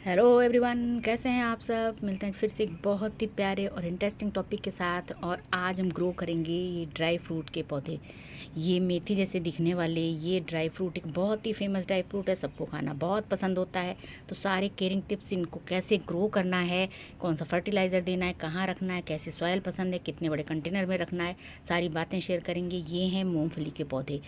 Hello everyone, कैसे हैं आप सब। मिलते हैं फिर से एक बहुत ही प्यारे और इंटरेस्टिंग टॉपिक के साथ। और आज हम ग्रो करेंगे ये ड्राई फ्रूट के पौधे। ये मेथी जैसे दिखने वाले ये ड्राई फ्रूट एक बहुत ही फेमस ड्राई फ्रूट है, सबको खाना बहुत पसंद होता है। तो सारे केयरिंग टिप्स, इनको कैसे ग्रो करना है, कौन सा फर्टिलाइज़र देना है, कहाँ रखना है, कैसे सॉइल पसंद है, कितने बड़े कंटेनर में रखना है, सारी बातें शेयर करेंगे। ये हैं मूँगफली के पौधे।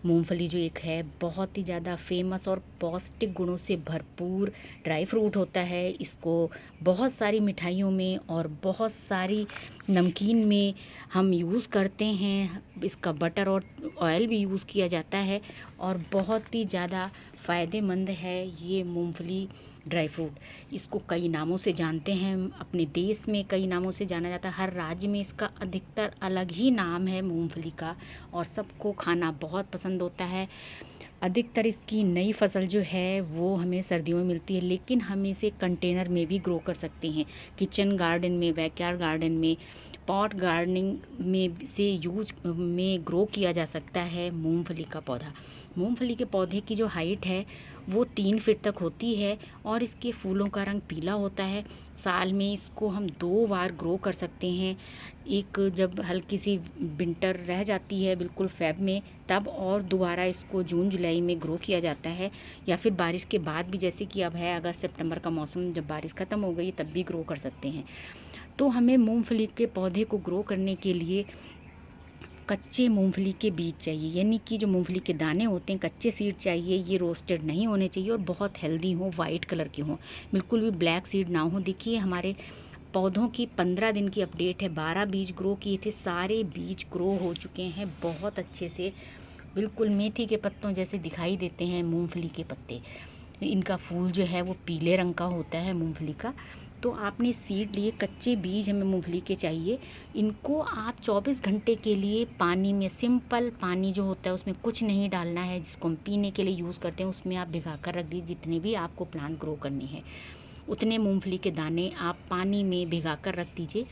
मूंगफली जो एक है बहुत ही ज़्यादा फेमस और पौष्टिक गुणों से भरपूर ड्राई फ्रूट होता है। इसको बहुत सारी मिठाइयों में और बहुत सारी नमकीन में हम यूज़ करते हैं। इसका बटर और ऑयल भी यूज़ किया जाता है और बहुत ही ज़्यादा फ़ायदेमंद है ये मूंगफली ड्राई फ्रूट। इसको कई नामों से जानते हैं, अपने देश में कई नामों से जाना जाता है। हर राज्य में इसका अधिकतर अलग ही नाम है मूंगफली का, और सबको खाना बहुत पसंद होता है। अधिकतर इसकी नई फसल जो है वो हमें सर्दियों में मिलती है, लेकिन हम इसे कंटेनर में भी ग्रो कर सकते हैं। किचन गार्डन में, बैकयार्ड गार्डन में, पॉट गार्डनिंग में से यूज में ग्रो किया जा सकता है मूंगफली का पौधा। मूंगफली के पौधे की जो हाइट है वो 3 फीट तक होती है और इसके फूलों का रंग पीला होता है। साल में इसको हम 2 बार ग्रो कर सकते हैं। एक जब हल्की सी विंटर रह जाती है बिल्कुल फ़ेब में, तब और दोबारा इसको जून जुलाई में ग्रो किया जाता है, या फिर बारिश के बाद भी, जैसे कि अब है अगस्त सितंबर का मौसम, जब बारिश ख़त्म हो गई तब भी ग्रो कर सकते हैं। तो हमें मूंगफली के पौधे को ग्रो करने के लिए कच्चे मूंगफली के बीज चाहिए, यानी कि जो मूंगफली के दाने होते हैं, कच्चे सीड चाहिए। ये रोस्टेड नहीं होने चाहिए और बहुत हेल्दी हो, वाइट कलर के हों, बिल्कुल भी ब्लैक सीड ना हो। देखिए हमारे पौधों की 15 दिन की अपडेट है। 12 बीज ग्रो किए थे, सारे बीज ग्रो हो चुके हैं बहुत अच्छे से। बिल्कुल मेथी के पत्तों जैसे दिखाई देते हैं मूंगफली के पत्ते। इनका फूल जो है वो पीले रंग का होता है मूंगफली का। तो आपने सीड लिए, कच्चे बीज हमें मूंगफली के चाहिए। इनको आप 24 घंटे के लिए पानी में, सिंपल पानी जो होता है उसमें कुछ नहीं डालना है, जिसको हम पीने के लिए यूज़ करते हैं, उसमें आप भिगा कर रख दीजिए। जितने भी आपको प्लांट ग्रो करने हैं उतने मूंगफली के दाने आप पानी में भिगा कर रख दीजिए।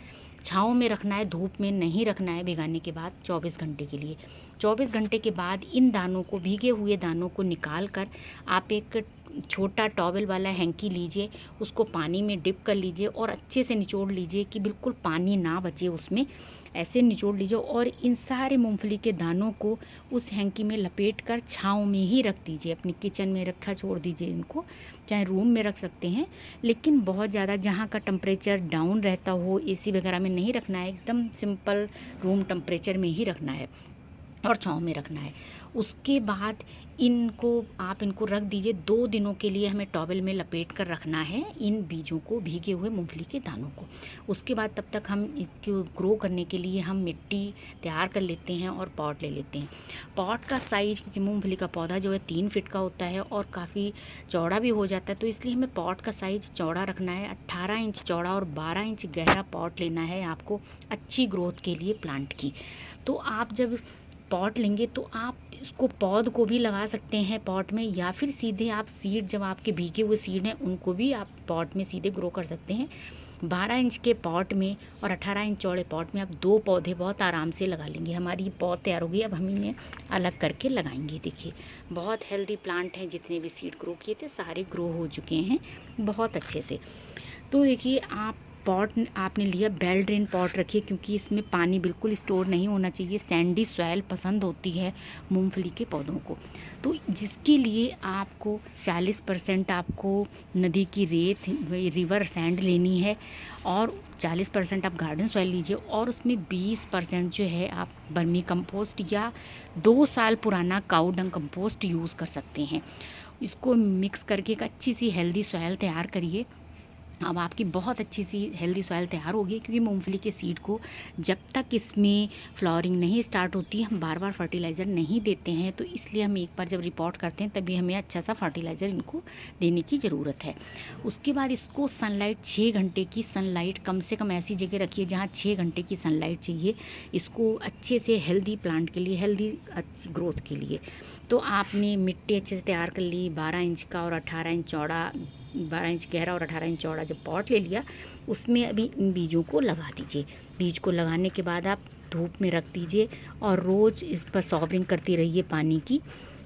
छाँव में रखना है, धूप में नहीं रखना है भिगाने के बाद 24 घंटे के लिए। 24 घंटे के बाद इन दानों को, भीगे हुए दानों को निकाल कर आप एक छोटा टॉवल वाला हैंकी लीजिए, उसको पानी में डिप कर लीजिए और अच्छे से निचोड़ लीजिए कि बिल्कुल पानी ना बचे उसमें। ऐसे निचोड़ लीजिए और इन सारे मूंगफली के दानों को उस हैंकी में लपेट कर छाँव में ही रख दीजिए। अपनी किचन में रखा छोड़ दीजिए इनको, चाहे रूम में रख सकते हैं, लेकिन बहुत ज़्यादा जहाँ का टेम्परेचर डाउन रहता हो, एसी वगैरह में नहीं रखना है, एकदम सिंपल रूम टेम्परेचर में ही रखना है और छाँव में रखना है। उसके बाद इनको रख दीजिए। 2 दिनों के लिए हमें टॉवल में लपेट कर रखना है इन बीजों को, भीगे हुए मूंगफली के दानों को। उसके बाद तब तक हम इसको ग्रो करने के लिए हम मिट्टी तैयार कर लेते हैं और पॉट ले लेते हैं। पॉट का साइज़, क्योंकि मूंगफली का पौधा जो है 3 फीट का होता है और काफ़ी चौड़ा भी हो जाता है, तो इसलिए हमें पॉट का साइज़ चौड़ा रखना है। 18 इंच चौड़ा और 12 इंच गहरा पॉट लेना है आपको अच्छी ग्रोथ के लिए प्लांट की। तो आप जब पॉट लेंगे तो आप इसको, पौध को भी लगा सकते हैं पॉट में, या फिर सीधे आप सीड, जब आपके भीगे हुए सीड हैं उनको भी आप पॉट में सीधे ग्रो कर सकते हैं। 12 इंच के पॉट में और 18 इंच चौड़े पॉट में आप 2 पौधे बहुत आराम से लगा लेंगे। हमारी पौध तैयार होगी, अब हम इन्हें अलग करके लगाएंगे। देखिए बहुत हेल्दी प्लांट हैं, जितने भी सीड ग्रो किए थे सारे ग्रो हो चुके हैं बहुत अच्छे से। तो देखिए आप पॉट आपने लिया, बेल ड्रेन पॉट रखिए, क्योंकि इसमें पानी बिल्कुल स्टोर नहीं होना चाहिए। सैंडी सॉइल पसंद होती है मूंगफली के पौधों को। तो जिसके लिए आपको 40% आपको नदी की रेत, रिवर सैंड लेनी है, और 40% आप गार्डन सॉइल लीजिए, और उसमें 20% जो है आप बर्मी कंपोस्ट या 2 साल पुराना काऊ डंग कंपोस्ट यूज़ कर सकते हैं। इसको मिक्स करके एक अच्छी सी हेल्दी सॉइल तैयार करिए। अब आपकी बहुत अच्छी सी हेल्दी सॉइल तैयार होगी, क्योंकि मूंगफली के सीड को जब तक इसमें फ्लावरिंग नहीं स्टार्ट होती हम बार बार फर्टिलाइज़र नहीं देते हैं। तो इसलिए हम एक बार जब रिपोर्ट करते हैं तभी हमें अच्छा सा फर्टिलाइज़र इनको देने की ज़रूरत है। उसके बाद इसको सनलाइट, 6 घंटे की सनलाइट कम से कम ऐसी जगह रखिए जहाँ 6 घंटे की सनलाइट चाहिए इसको अच्छे से, हेल्दी प्लांट के लिए, हेल्दी अच्छी ग्रोथ के लिए। तो आपने मिट्टी अच्छे से तैयार कर ली, 12 इंच का और 18 इंच चौड़ा, 12 इंच गहरा और 18 इंच चौड़ा जब पॉट ले लिया, उसमें अभी इन बीजों को लगा दीजिए। बीज को लगाने के बाद आप धूप में रख दीजिए और रोज़ इस पर सॉवरिंग करती रहिए पानी की।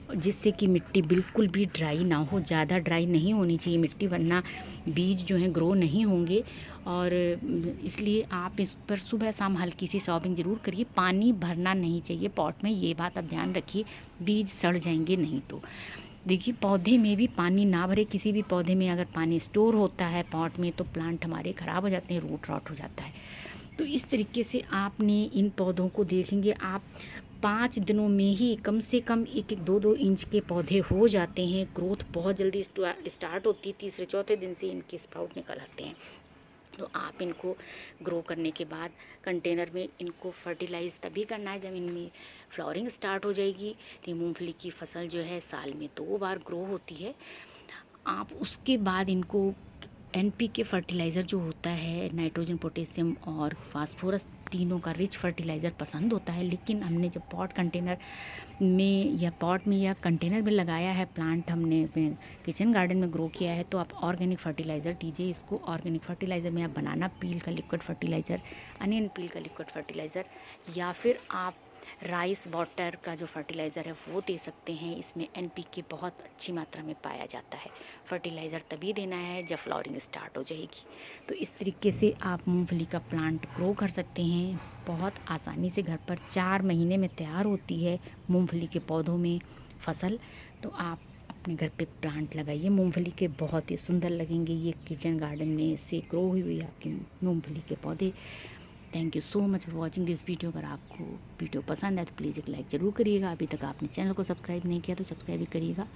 जिससे कि मिट्टी बिल्कुल भी ड्राई ना हो, ज़्यादा ड्राई नहीं होनी चाहिए मिट्टी, वरना बीज जो हैं ग्रो नहीं होंगे। और इसलिए आप इस पर सुबह शाम हल्की सी सॉपिंग ज़रूर करिए। पानी भरना नहीं चाहिए पॉट में, ये बात आप ध्यान रखिए, बीज सड़ जाएंगे नहीं तो। देखिए पौधे में भी पानी ना भरे, किसी भी पौधे में अगर पानी स्टोर होता है पॉट में तो प्लांट हमारे ख़राब हो जाते हैं, रूट रॉट हो जाता है। तो इस तरीके से आपने इन पौधों को देखेंगे आप 5 दिनों में ही कम से कम 1-1, 2-2 इंच के पौधे हो जाते हैं। ग्रोथ बहुत जल्दी स्टार्ट होती है, तीसरे चौथे दिन से इनके स्प्राउट निकल आते हैं। तो आप इनको ग्रो करने के बाद कंटेनर में इनको फर्टिलाइज़ तभी करना है जब इनमें फ्लावरिंग स्टार्ट हो जाएगी। तो मूंगफली की फसल जो है साल में 2 बार ग्रो होती है। आप उसके बाद इनको एनपीके फर्टिलाइज़र जो होता है, नाइट्रोजन, पोटेशियम और फास्फोरस, तीनों का रिच फर्टिलाइज़र पसंद होता है। लेकिन हमने जब पॉट कंटेनर में या पॉट में या कंटेनर में लगाया है प्लांट, हमने किचन गार्डन में ग्रो किया है, तो आप ऑर्गेनिक फर्टिलाइज़र दीजिए इसको। ऑर्गेनिक फर्टिलाइज़र में आप बनाना पील का लिक्विड फर्टिलाइज़र, अनियन पील का लिक्विड फर्टिलाइज़र, या फिर आप राइस वाटर का जो फर्टिलाइज़र है वो दे सकते हैं। इसमें एनपीके बहुत अच्छी मात्रा में पाया जाता है। फर्टिलाइज़र तभी देना है जब फ्लावरिंग स्टार्ट हो जाएगी। तो इस तरीके से आप मूंगफली का प्लांट ग्रो कर सकते हैं बहुत आसानी से। घर पर 4 महीने में तैयार होती है मूंगफली के पौधों में फसल। तो आप अपने घर पे प्लांट लगाइए मूंगफली के, बहुत ही सुंदर लगेंगे ये किचन गार्डन में से ग्रो हुई हुई आपकी मूंगफली के पौधे। Thank you so much for watching this video. अगर आपको वीडियो पसंद है तो प्लीज़ एक लाइक ज़रूर करिएगा। अभी तक आपने चैनल को सब्सक्राइब नहीं किया तो सब्सक्राइब भी करिएगा।